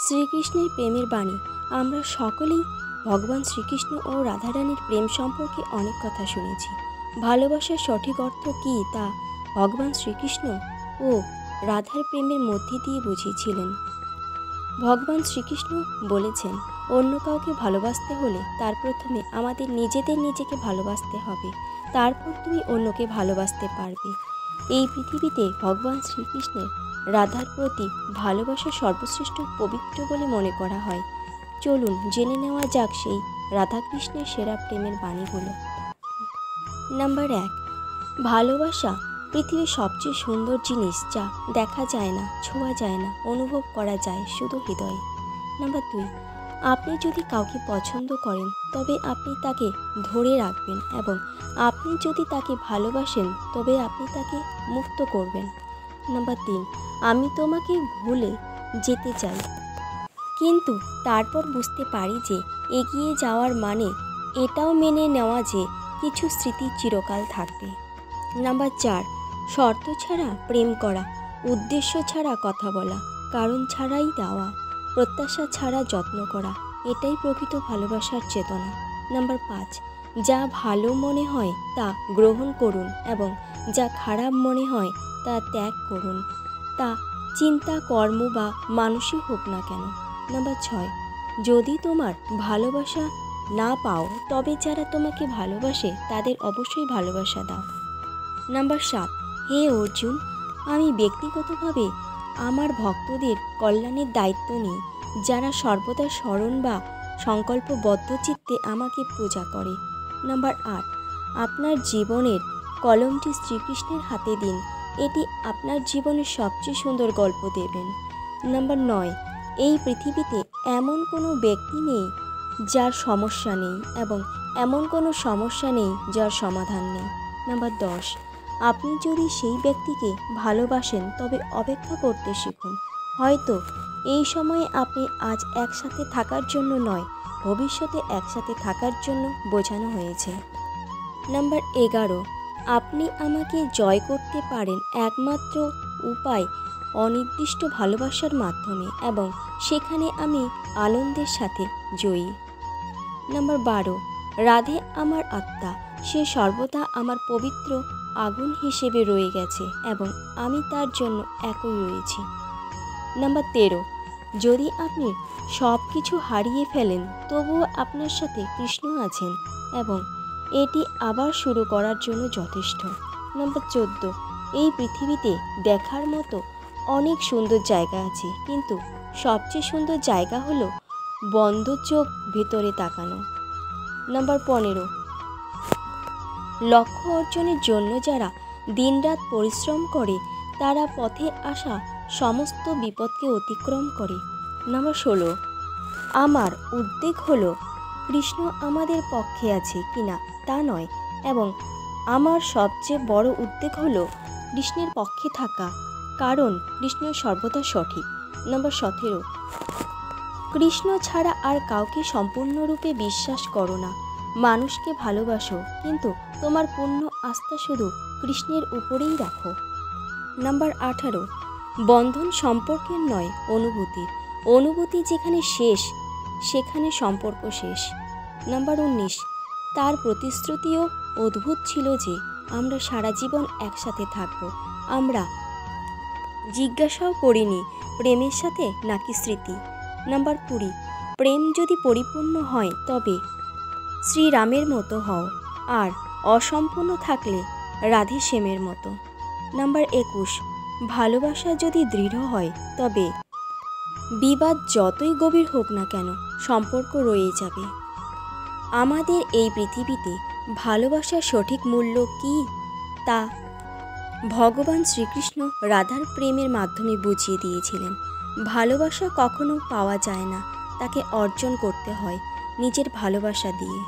শ্রীকৃষ্ণের প্রেমের বাণী। আমরা সকলেই ভগবান শ্রীকৃষ্ণ ও রাধারানীর প্রেম সম্পর্কে অনেক কথা শুনেছি। ভালোবাসার সঠিক অর্থ কী তা ভগবান শ্রীকৃষ্ণ ও রাধার প্রেমের মধ্যে দিয়ে বুঝিয়েছিলেন। ভগবান শ্রীকৃষ্ণ বলেছেন, অন্য কাউকে ভালোবাসতে হলে তার প্রথমে আমাদের নিজেকে ভালোবাসতে হবে, তারপর তুমি অন্যকে ভালোবাসতে পারবে। এই পৃথিবীতে ভগবান শ্রীকৃষ্ণের রাধার প্রতি ভালোবাসা সর্বশ্রেষ্ঠ পবিত্র বলে মনে করা হয়। চলুন জেনে নেওয়া যাক সেই রাধাকৃষ্ণের সেরা প্রেমের বাণীগুলো। নাম্বার 1, ভালোবাসা পৃথিবীর সবচেয়ে সুন্দর জিনিস, যা দেখা যায় না, ছোঁয়া যায় না, অনুভব করা যায় শুধু হৃদয়ে। নাম্বার 2, আপনি যদি কাউকে পছন্দ করেন তবে আপনি তাকে ধরে রাখবেন, এবং আপনি যদি তাকে ভালোবাসেন তবে আপনি তাকে মুক্ত করবেন। নাম্বার 3, আমি তোমাকে ভুলে যেতে চাই, কিন্তু তারপর বুঝতে পারি যে এগিয়ে যাওয়ার মানে এটাও মেনে নেওয়া যে কিছু স্মৃতি চিরকাল থাকবে। নাম্বার 4, শর্ত ছাড়া প্রেম করা, উদ্দেশ্য ছাড়া কথা বলা, কারণ ছাড়াই দেওয়া, প্রত্যাশা ছাড়া যত্ন করা, এটাই প্রকৃত ভালোবাসার চেতনা। নাম্বার 5, যা ভালো মনে হয় তা গ্রহণ করুন এবং যা খারাপ মনে হয় তা ত্যাগ করুন, তা চিন্তা, কর্ম বা মানুষই হোক না কেন। নাম্বার 6, যদি তোমার ভালোবাসা না পাও তবে যারা তোমাকে ভালোবাসে তাদের অবশ্যই ভালোবাসা দাও। নাম্বার 7, হে অর্জুন, আমি ব্যক্তিগতভাবে আমার ভক্তদের কল্যাণের দায়িত্ব নিই, যারা সর্বদা স্মরণ বা সংকল্পবদ্ধ চিত্তে আমাকে পূজা করে। নাম্বার 8, আপনার জীবনের কলমটি শ্রীকৃষ্ণের হাতে দিন, এটি আপনার জীবনের সবচেয়ে সুন্দর গল্প দেবেন। নাম্বার 9, এই পৃথিবীতে এমন কোনো ব্যক্তি নেই যার সমস্যা নেই, এবং এমন কোনো সমস্যা নেই যার সমাধান নেই। নাম্বার 10, আপনি যদি সেই ব্যক্তিকে ভালোবাসেন তবে অপেক্ষা করতে শিখুন। হয়তো এই সময়ে আপনি আজ একসাথে থাকার জন্য নয়, ভবিষ্যতে একসাথে থাকার জন্য বোঝানো হয়েছে। নাম্বার 11, আপনি আমাকে জয় করতে পারেন একমাত্র উপায় অনির্দিষ্ট ভালোবাসার মাধ্যমে, এবং সেখানে আমি আনন্দের সাথে জয়ী। নাম্বার 12, রাধে আমার আত্মা, সে সর্বদা আমার পবিত্র আগুন হিসেবে রয়ে গেছে এবং আমি তার জন্য একই রয়েছি। নাম্বার 13, যদি আপনি সব কিছু হারিয়ে ফেলেন তবুও আপনার সাথে কৃষ্ণ আছেন এবং এটি আবার শুরু করার জন্য যথেষ্ট। নাম্বার 14, এই পৃথিবীতে দেখার মতো অনেক সুন্দর জায়গা আছে, কিন্তু সবচেয়ে সুন্দর জায়গা হলো বন্ধ চোখ ভেতরে তাকানো। নাম্বার 15, লক্ষ্য অর্জনের জন্য যারা দিনরাত পরিশ্রম করে তারা পথে আসা সমস্ত বিপদকে অতিক্রম করে। নাম্বার 16, আমার উদ্বেগ হলো কৃষ্ণ আমাদের পক্ষে আছে কিনা তা নয়, এবং আমার সবচেয়ে বড় উদ্বেগ হলো কৃষ্ণের পক্ষে থাকা, কারণ কৃষ্ণ সর্বদা সঠিক। নাম্বার 17, কৃষ্ণ ছাড়া আর কাউকে সম্পূর্ণরূপে বিশ্বাস করো না, মানুষকে ভালোবাসো কিন্তু তোমার পূর্ণ আস্থা শুধু কৃষ্ণের উপরেই রাখো। নাম্বার 18, বন্ধন সম্পর্কের নয়, অনুভূতির। অনুভূতি যেখানে শেষ সেখানে সম্পর্ক শেষ। নাম্বার 19, তার প্রতিশ্রুতিও অদ্ভুত ছিল যে আমরা সারা জীবন একসাথে থাকব। আমরা জিজ্ঞাসাও করিনি প্রেমের সাথে নাকি স্মৃতি। নাম্বার 20, প্রেম যদি পরিপূর্ণ হয় তবে শ্রীরামের মতো হও, আর অসম্পূর্ণ থাকলে রাধে শ্যামের মতো। নাম্বার 21, ভালোবাসা যদি দৃঢ় হয় তবে বিবাদ যতই গভীর হোক না কেন সম্পর্ক রয়ে যাবে। আমাদের এই পৃথিবীতে ভালোবাসার সঠিক মূল্য কী তা ভগবান শ্রীকৃষ্ণ রাধার প্রেমের মাধ্যমে বুঝিয়ে দিয়েছিলেন। ভালোবাসা কখনো পাওয়া যায় না, তাকে অর্জন করতে হয় নিজের ভালোবাসা দিয়ে।